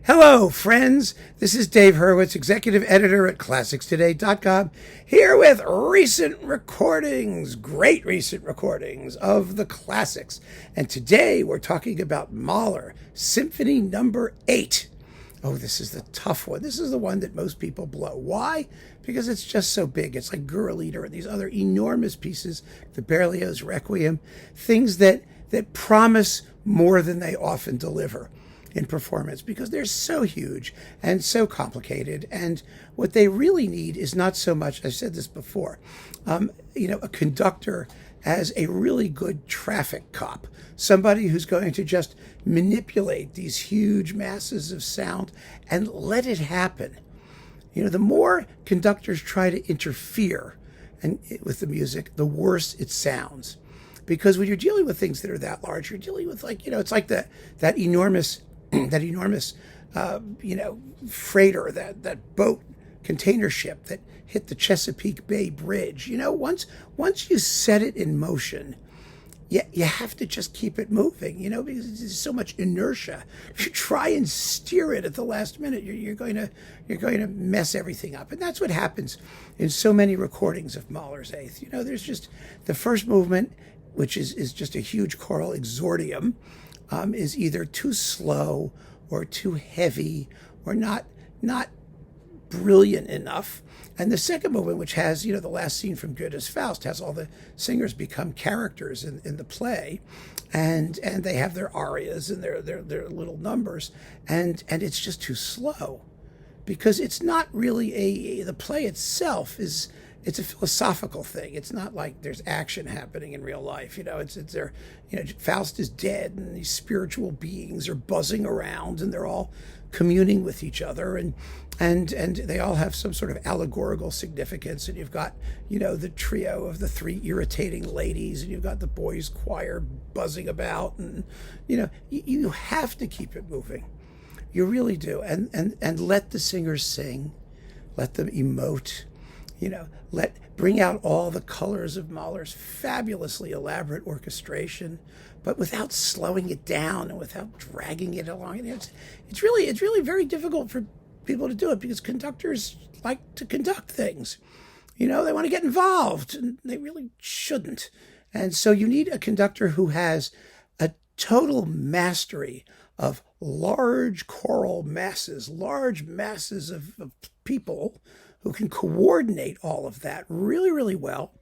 Hello, friends. This is Dave Hurwitz, executive editor at ClassicsToday.com, here with recent recordings, great recent recordings of the classics. And today we're talking about Mahler, Symphony Number 8. Oh, this is the tough one. This is the one that most people blow. Why? Because it's just so big. It's like Gurrelieder and these other enormous pieces, the Berlioz Requiem, things that promise more than they often deliver in performance because they're so huge and so complicated. And what they really need is not so much, I've said this before, a conductor as a really good traffic cop, somebody who's going to just manipulate these huge masses of sound and let it happen. The more conductors try to interfere with the music, the worse it sounds. Because when you're dealing with things that are that large, you're dealing with it's like that enormous freighter, that boat container ship that hit the Chesapeake Bay Bridge. Once you set it in motion, you have to just keep it moving, because there's so much inertia. If you try and steer it at the last minute, you're going to mess everything up. And that's what happens in so many recordings of Mahler's Eighth. There's just the first movement, which is just a huge choral exordium, is either too slow or too heavy or not brilliant enough. And the second movement, which has, the last scene from Goethe's Faust, has all the singers become characters in the play, and they have their arias and their little numbers, and it's just too slow, because it's not really the play itself it's a philosophical thing. It's not like there's action happening in real life. Faust is dead and these spiritual beings are buzzing around and they're all communing with each other and they all have some sort of allegorical significance. And you've got, the trio of the three irritating ladies, and you've got the boys' choir buzzing about, and, you have to keep it moving. You really do. And let the singers sing, let them emote. Bring out all the colors of Mahler's fabulously elaborate orchestration, but without slowing it down and without dragging it along. It's really very difficult for people to do it because conductors like to conduct things. They want to get involved, and they really shouldn't. And so you need a conductor who has a total mastery of large choral masses, large masses of people who can coordinate all of that really, really well,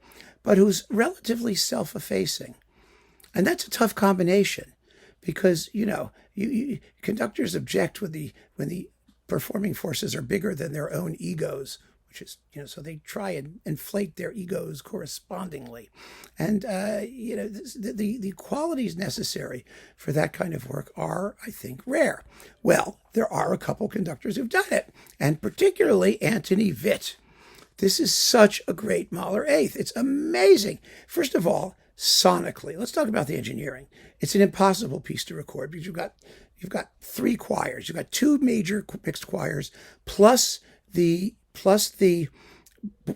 but who's relatively self-effacing. And that's a tough combination because, conductors object when the performing forces are bigger than their own egos, which is, so they try and inflate their egos correspondingly. And, the qualities necessary for that kind of work are, I think, rare. Well, there are a couple conductors who've done it, and particularly Antoni Witt. This is such a great Mahler Eighth. It's amazing. First of all, sonically, let's talk about the engineering. It's an impossible piece to record because you've got three choirs. You've got two major mixed choirs, plus the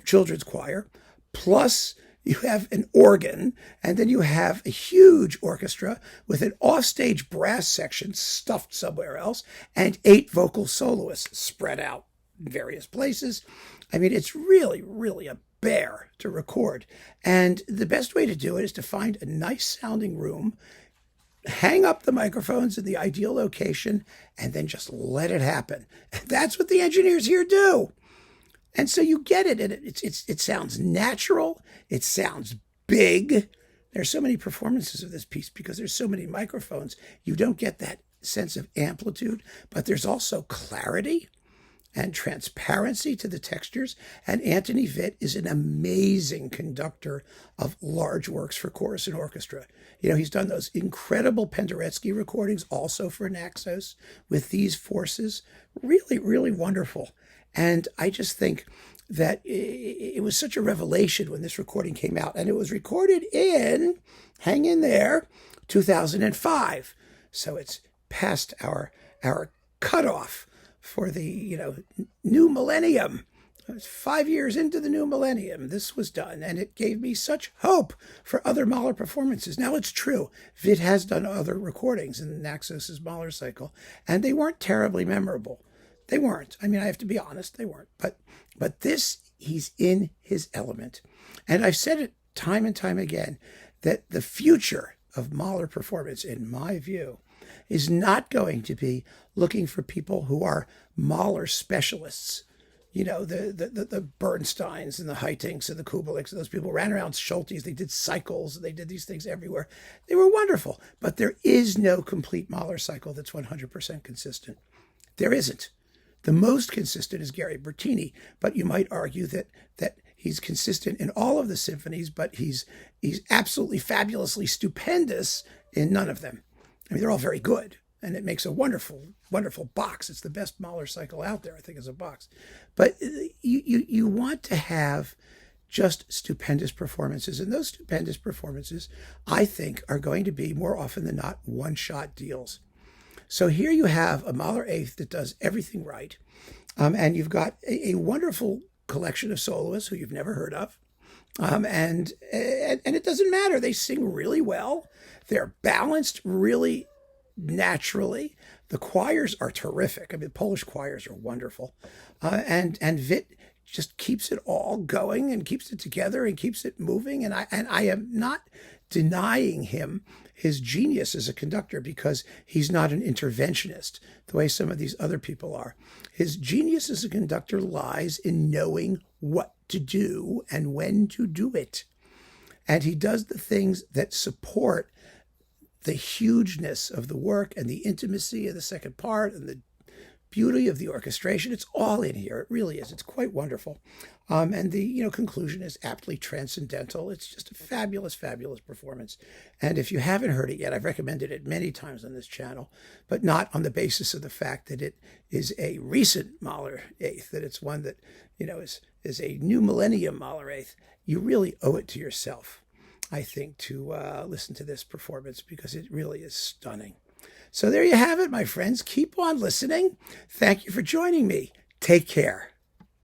children's choir, plus you have an organ, and then you have a huge orchestra with an offstage brass section stuffed somewhere else, and 8 vocal soloists spread out in various places. It's really, really a bear to record. And the best way to do it is to find a nice sounding room, hang up the microphones in the ideal location, and then just let it happen. That's what the engineers here do. And so you get it, and it sounds natural. It sounds big. There's so many performances of this piece because there's so many microphones. You don't get that sense of amplitude, but there's also clarity and transparency to the textures. And Antoni Witt is an amazing conductor of large works for chorus and orchestra. He's done those incredible Penderecki recordings also for Naxos with these forces. Really, really wonderful. And I just think that it was such a revelation when this recording came out. And it was recorded in, hang in there, 2005. So it's past our cutoff for the new millennium 5 years into the new millennium, this was done, and it gave me such hope for other Mahler performances. Now, it's true, Witt has done other recordings in Naxos's Mahler cycle, and they weren't terribly memorable. They weren't. I mean, I have to be honest, they weren't. But this, he's in his element. And I've said it time and time again, that the future of Mahler performance, in my view, is not going to be looking for people who are Mahler specialists. You know, the Bernsteins and the Heitinks and the Kubiaks, and those people ran around Schultes. They did cycles. They did these things everywhere. They were wonderful. But there is no complete Mahler cycle that's 100% consistent. There isn't. The most consistent is Gary Bertini, but you might argue that he's consistent in all of the symphonies, but he's absolutely fabulously stupendous in none of them. I mean, they're all very good, and it makes a wonderful, wonderful box. It's the best Mahler cycle out there, I think, as a box. But you want to have just stupendous performances, and those stupendous performances, I think, are going to be more often than not one-shot deals. So here you have a Mahler eighth that does everything right, and you've got a wonderful collection of soloists who you've never heard of, and it doesn't matter. They sing really well. They're balanced really naturally. The choirs are terrific. I mean, Polish choirs are wonderful, and Witt just keeps it all going and keeps it together and keeps it moving. And I am not denying him his genius as a conductor, because he's not an interventionist the way some of these other people are. His genius as a conductor lies in knowing what to do and when to do it. And he does the things that support the hugeness of the work and the intimacy of the second part and the beauty of the orchestration. It's all in here. It really is. It's quite wonderful. And the conclusion is aptly transcendental. It's just a fabulous, fabulous performance. And if you haven't heard it yet, I've recommended it many times on this channel, but not on the basis of the fact that it is a recent Mahler eighth, that it's one that is a new millennium Mahler eighth. You really owe it to yourself, I think, to listen to this performance, because it really is stunning. So there you have it, my friends. Keep on listening. Thank you for joining me. Take care.